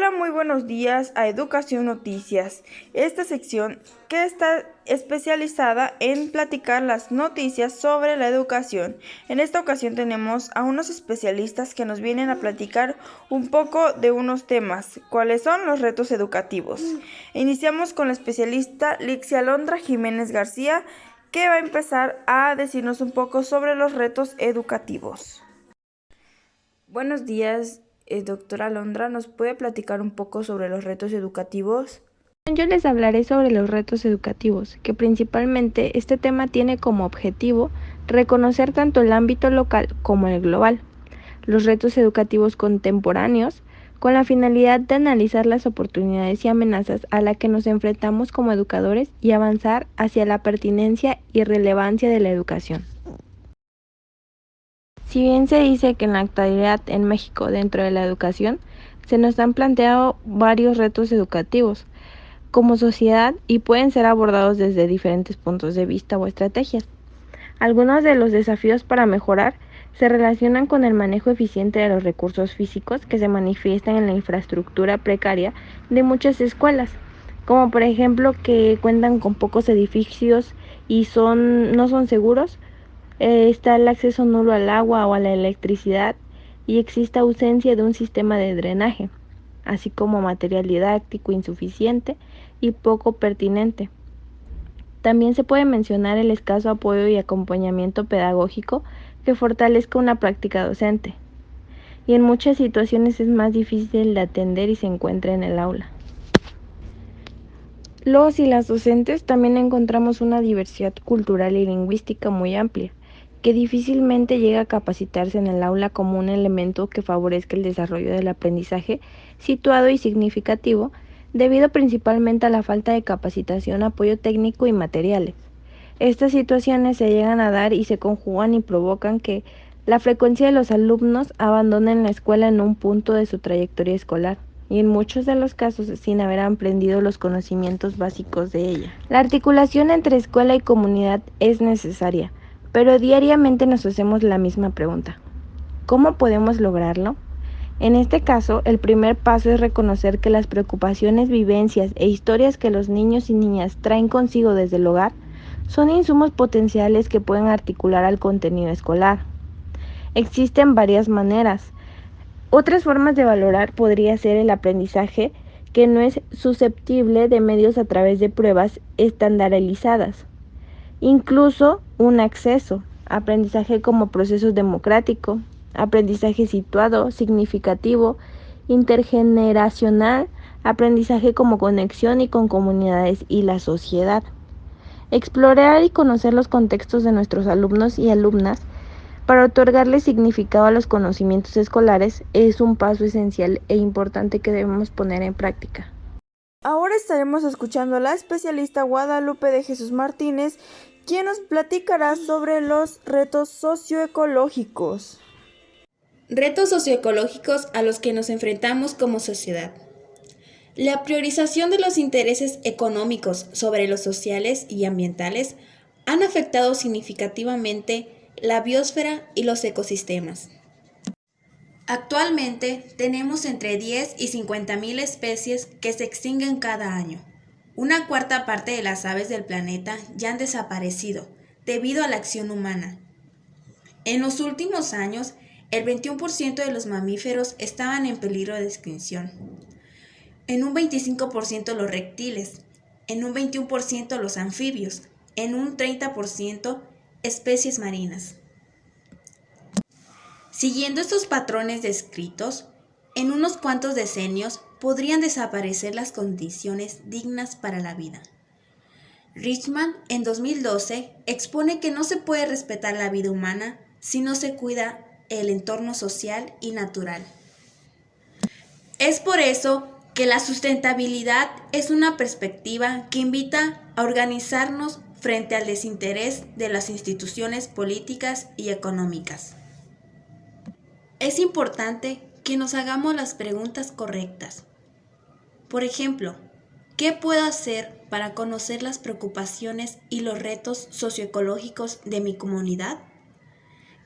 Hola, muy buenos días a Educación Noticias, esta sección que está especializada en platicar las noticias sobre la educación. En esta ocasión tenemos a unos especialistas que nos vienen a platicar un poco de unos temas, cuáles son los retos educativos. Iniciamos con la especialista Lixia Alondra Jiménez García, que va a empezar a decirnos un poco sobre los retos educativos. Buenos días, doctora Alondra, ¿nos puede platicar un poco sobre los retos educativos? Yo les hablaré sobre los retos educativos, que principalmente este tema tiene como objetivo reconocer tanto el ámbito local como el global, los retos educativos contemporáneos, con la finalidad de analizar las oportunidades y amenazas a las que nos enfrentamos como educadores y avanzar hacia la pertinencia y relevancia de la educación. Si bien se dice que en la actualidad en México, dentro de la educación, se nos han planteado varios retos educativos como sociedad y pueden ser abordados desde diferentes puntos de vista o estrategias. Algunos de los desafíos para mejorar se relacionan con el manejo eficiente de los recursos físicos que se manifiestan en la infraestructura precaria de muchas escuelas, como por ejemplo que cuentan con pocos edificios y no son seguros. Está el acceso nulo al agua o a la electricidad y existe ausencia de un sistema de drenaje, así como material didáctico insuficiente y poco pertinente. También se puede mencionar el escaso apoyo y acompañamiento pedagógico que fortalezca una práctica docente, y en muchas situaciones es más difícil de atender y se encuentra en el aula. Los y las docentes también encontramos una diversidad cultural y lingüística muy amplia, que difícilmente llega a capacitarse en el aula como un elemento que favorezca el desarrollo del aprendizaje situado y significativo, debido principalmente a la falta de capacitación, apoyo técnico y materiales. Estas situaciones se llegan a dar y se conjugan y provocan que la frecuencia de los alumnos abandonen la escuela en un punto de su trayectoria escolar, y en muchos de los casos sin haber aprendido los conocimientos básicos de ella. La articulación entre escuela y comunidad es necesaria, pero diariamente nos hacemos la misma pregunta: ¿cómo podemos lograrlo? En este caso, el primer paso es reconocer que las preocupaciones, vivencias e historias que los niños y niñas traen consigo desde el hogar son insumos potenciales que pueden articular al contenido escolar. Existen varias maneras. Otras formas de valorar podría ser el aprendizaje, que no es susceptible de medios a través de pruebas estandarizadas. Incluso un acceso, aprendizaje como proceso democrático, aprendizaje situado, significativo, intergeneracional, aprendizaje como conexión y con comunidades y la sociedad. Explorar y conocer los contextos de nuestros alumnos y alumnas para otorgarle significado a los conocimientos escolares es un paso esencial e importante que debemos poner en práctica. Ahora estaremos escuchando a la especialista Guadalupe de Jesús Martínez, quien nos platicará sobre los retos socioecológicos. Retos socioecológicos a los que nos enfrentamos como sociedad. La priorización de los intereses económicos sobre los sociales y ambientales han afectado significativamente la biosfera y los ecosistemas. Actualmente tenemos entre 10 y 50.000 especies que se extinguen cada año. Una cuarta parte de las aves del planeta ya han desaparecido debido a la acción humana. En los últimos años, el 21% de los mamíferos estaban en peligro de extinción, en un 25% los reptiles, en un 21% los anfibios, en un 30% especies marinas. Siguiendo estos patrones descritos, en unos cuantos decenios podrían desaparecer las condiciones dignas para la vida. Richman, en 2012, expone que no se puede respetar la vida humana si no se cuida el entorno social y natural. Es por eso que la sustentabilidad es una perspectiva que invita a organizarnos frente al desinterés de las instituciones políticas y económicas. Es importante que nos hagamos las preguntas correctas. Por ejemplo, ¿qué puedo hacer para conocer las preocupaciones y los retos socioecológicos de mi comunidad?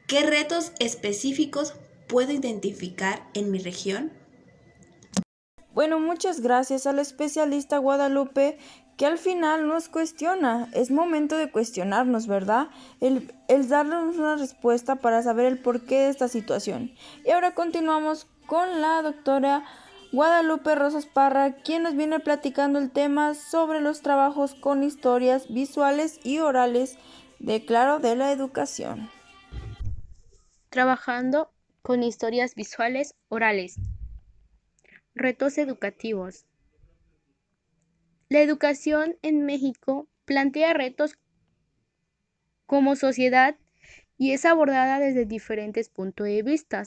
¿Qué retos específicos puedo identificar en mi región? Bueno, muchas gracias al especialista Guadalupe que al final nos cuestiona. Es momento de cuestionarnos, ¿verdad? El darnos una respuesta para saber el porqué de esta situación. Y ahora continuamos con la doctora Guadalupe Rosas Parra, quien nos viene platicando el tema sobre los trabajos con historias visuales y orales de la educación. Trabajando con historias visuales orales. Retos educativos. La educación en México plantea retos como sociedad y es abordada desde diferentes puntos de vista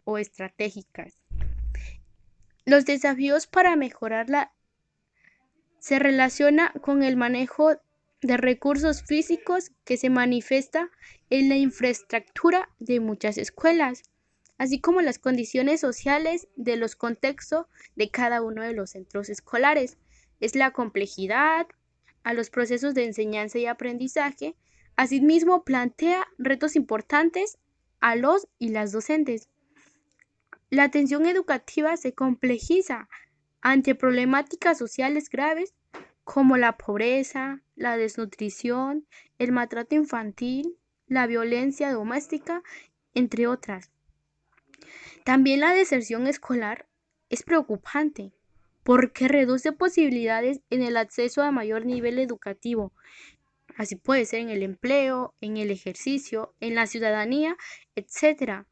o estratégicas. Los desafíos para mejorarla se relaciona con el manejo de recursos físicos que se manifiesta en la infraestructura de muchas escuelas, así como las condiciones sociales de los contextos de cada uno de los centros escolares. Es la complejidad a los procesos de enseñanza y aprendizaje. Asimismo, plantea retos importantes a los y las docentes. La atención educativa se complejiza ante problemáticas sociales graves como la pobreza, la desnutrición, el maltrato infantil, la violencia doméstica, entre otras. También la deserción escolar es preocupante porque reduce posibilidades en el acceso a mayor nivel educativo. Así puede ser en el empleo, en el ejercicio, en la ciudadanía, etc.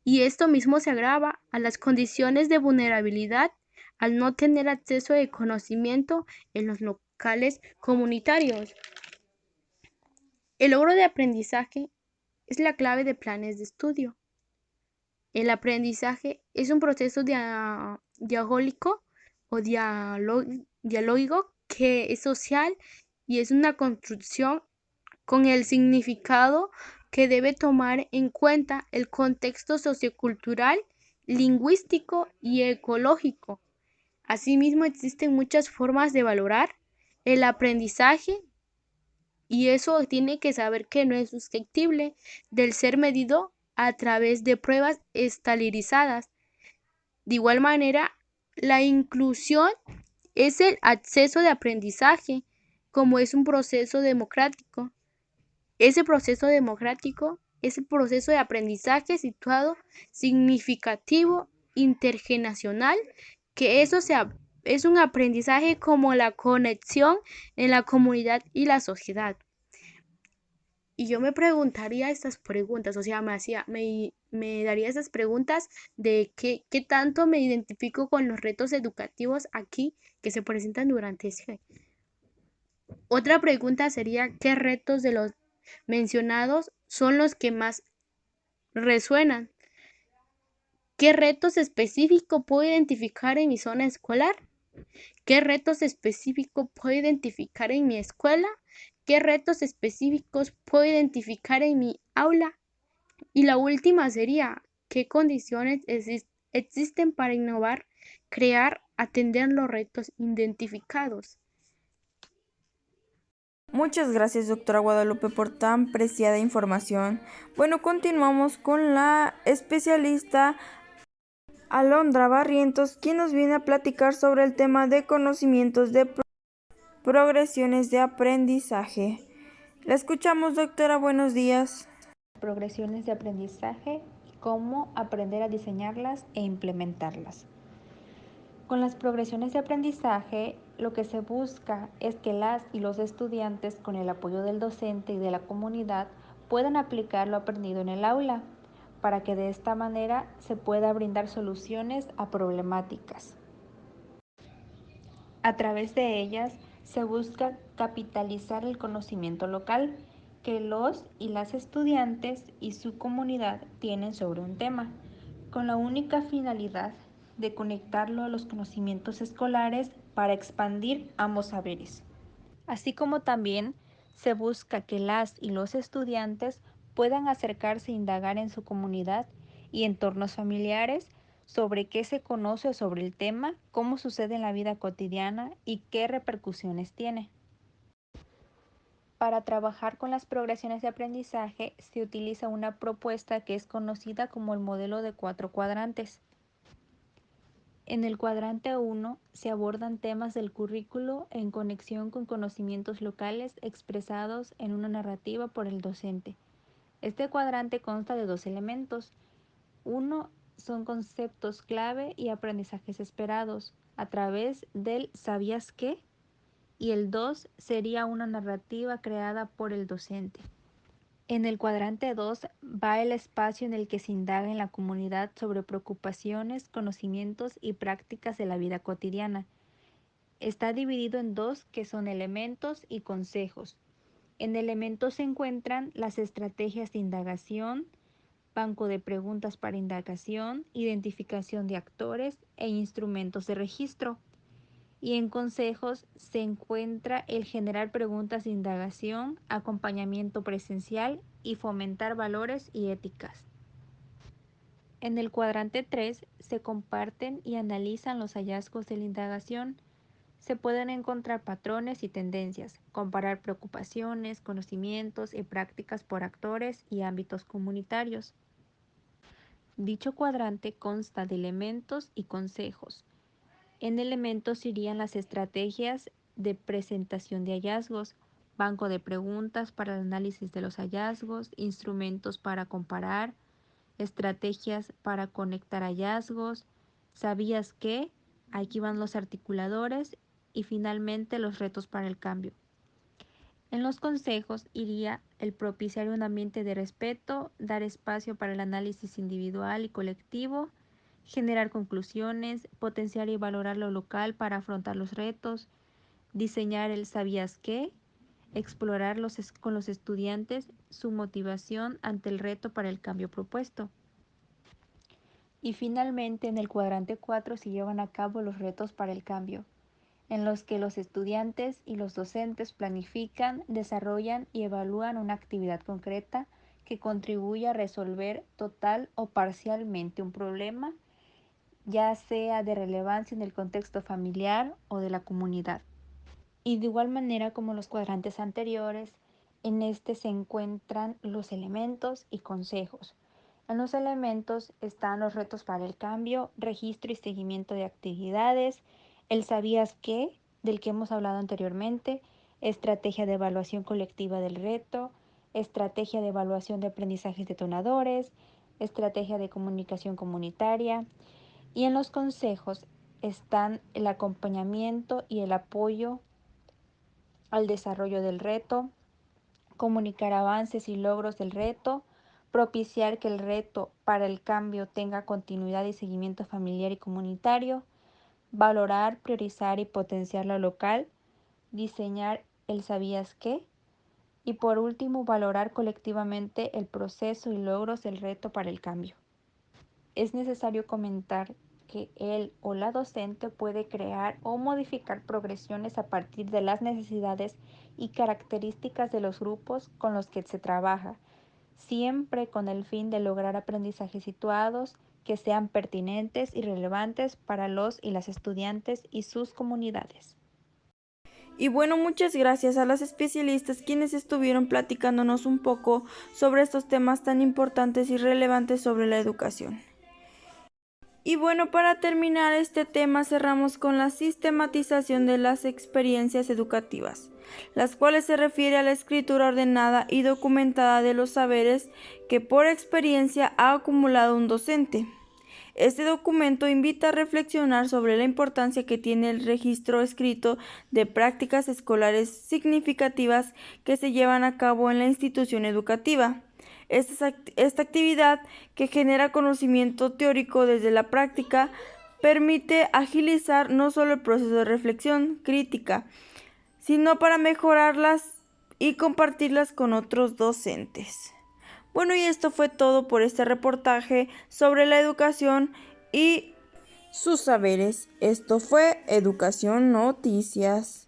Y esto mismo se agrava a las condiciones de vulnerabilidad al no tener acceso de conocimiento en los locales comunitarios. El logro de aprendizaje es la clave de planes de estudio. El aprendizaje es un proceso dialógico o dialógico que es social y es una construcción con el significado que debe tomar en cuenta el contexto sociocultural, lingüístico y ecológico. Asimismo, existen muchas formas de valorar el aprendizaje y eso tiene que saber que no es susceptible del ser medido a través de pruebas estandarizadas. De igual manera, la inclusión es el acceso de aprendizaje, como es un proceso democrático. Ese proceso democrático es el proceso de aprendizaje situado, significativo, intergeneracional, que es un aprendizaje como la conexión en la comunidad y la sociedad. Y yo me preguntaría estas preguntas, o sea, me daría esas preguntas de qué tanto me identifico con los retos educativos aquí que se presentan durante ese. Otra pregunta sería, ¿qué retos de los mencionados son los que más resuenan? ¿Qué retos específicos puedo identificar en mi zona escolar? ¿Qué retos específicos puedo identificar en mi escuela? ¿Qué retos específicos puedo identificar en mi aula? Y la última sería, ¿qué condiciones existen para innovar, crear, atender los retos identificados? Muchas gracias, doctora Guadalupe, por tan preciada información. Bueno, continuamos con la especialista Alondra Barrientos, quien nos viene a platicar sobre el tema de conocimientos de progresiones de aprendizaje. La escuchamos, doctora, buenos días. Progresiones de aprendizaje y cómo aprender a diseñarlas e implementarlas. Con las progresiones de aprendizaje, lo que se busca es que las y los estudiantes, con el apoyo del docente y de la comunidad, puedan aplicar lo aprendido en el aula, para que de esta manera se pueda brindar soluciones a problemáticas. A través de ellas se busca capitalizar el conocimiento local que los y las estudiantes y su comunidad tienen sobre un tema, con la única finalidad de conectarlo a los conocimientos escolares para expandir ambos saberes. Así como también se busca que las y los estudiantes puedan acercarse e indagar en su comunidad y entornos familiares sobre qué se conoce sobre el tema, cómo sucede en la vida cotidiana y qué repercusiones tiene. Para trabajar con las progresiones de aprendizaje se utiliza una propuesta que es conocida como el modelo de 4 cuadrantes. En el cuadrante 1 se abordan temas del currículo en conexión con conocimientos locales expresados en una narrativa por el docente. Este cuadrante consta de 2 elementos. Uno son conceptos clave y aprendizajes esperados a través del ¿sabías qué? Y el 2 sería una narrativa creada por el docente. En el cuadrante 2 va el espacio en el que se indaga en la comunidad sobre preocupaciones, conocimientos y prácticas de la vida cotidiana. Está dividido en 2 que son elementos y consejos. En elementos se encuentran las estrategias de indagación, banco de preguntas para indagación, identificación de actores e instrumentos de registro. Y en consejos se encuentra el generar preguntas de indagación, acompañamiento presencial y fomentar valores y éticas. En el cuadrante 3 se comparten y analizan los hallazgos de la indagación. Se pueden encontrar patrones y tendencias, comparar preocupaciones, conocimientos y prácticas por actores y ámbitos comunitarios. Dicho cuadrante consta de elementos y consejos. En elementos irían las estrategias de presentación de hallazgos, banco de preguntas para el análisis de los hallazgos, instrumentos para comparar, estrategias para conectar hallazgos, ¿sabías qué? Aquí van los articuladores y finalmente los retos para el cambio. En los consejos iría el propiciar un ambiente de respeto, dar espacio para el análisis individual y colectivo, generar conclusiones, potenciar y valorar lo local para afrontar los retos, diseñar el ¿sabías qué? Explorar con los estudiantes su motivación ante el reto para el cambio propuesto. Y finalmente en el cuadrante 4 se llevan a cabo los retos para el cambio, en los que los estudiantes y los docentes planifican, desarrollan y evalúan una actividad concreta que contribuya a resolver total o parcialmente un problema, ya sea de relevancia en el contexto familiar o de la comunidad. Y de igual manera como los cuadrantes anteriores, en este se encuentran los elementos y consejos. En los elementos están los retos para el cambio, registro y seguimiento de actividades, el ¿sabías qué? Del que hemos hablado anteriormente, estrategia de evaluación colectiva del reto, estrategia de evaluación de aprendizajes detonadores, estrategia de comunicación comunitaria. Y en los consejos están el acompañamiento y el apoyo al desarrollo del reto, comunicar avances y logros del reto, propiciar que el reto para el cambio tenga continuidad y seguimiento familiar y comunitario, valorar, priorizar y potenciar lo local, diseñar el ¿sabías qué? Y por último, valorar colectivamente el proceso y logros del reto para el cambio. Es necesario comentar que él o la docente puede crear o modificar progresiones a partir de las necesidades y características de los grupos con los que se trabaja, siempre con el fin de lograr aprendizajes situados que sean pertinentes y relevantes para los y las estudiantes y sus comunidades. Y bueno, muchas gracias a las especialistas quienes estuvieron platicándonos un poco sobre estos temas tan importantes y relevantes sobre la educación. Y bueno, para terminar este tema cerramos con la sistematización de las experiencias educativas, las cuales se refiere a la escritura ordenada y documentada de los saberes que por experiencia ha acumulado un docente. Este documento invita a reflexionar sobre la importancia que tiene el registro escrito de prácticas escolares significativas que se llevan a cabo en la institución educativa. Esta actividad, que genera conocimiento teórico desde la práctica, permite agilizar no solo el proceso de reflexión crítica, sino para mejorarlas y compartirlas con otros docentes. Bueno, y esto fue todo por este reportaje sobre la educación y sus saberes. Esto fue Educación Noticias.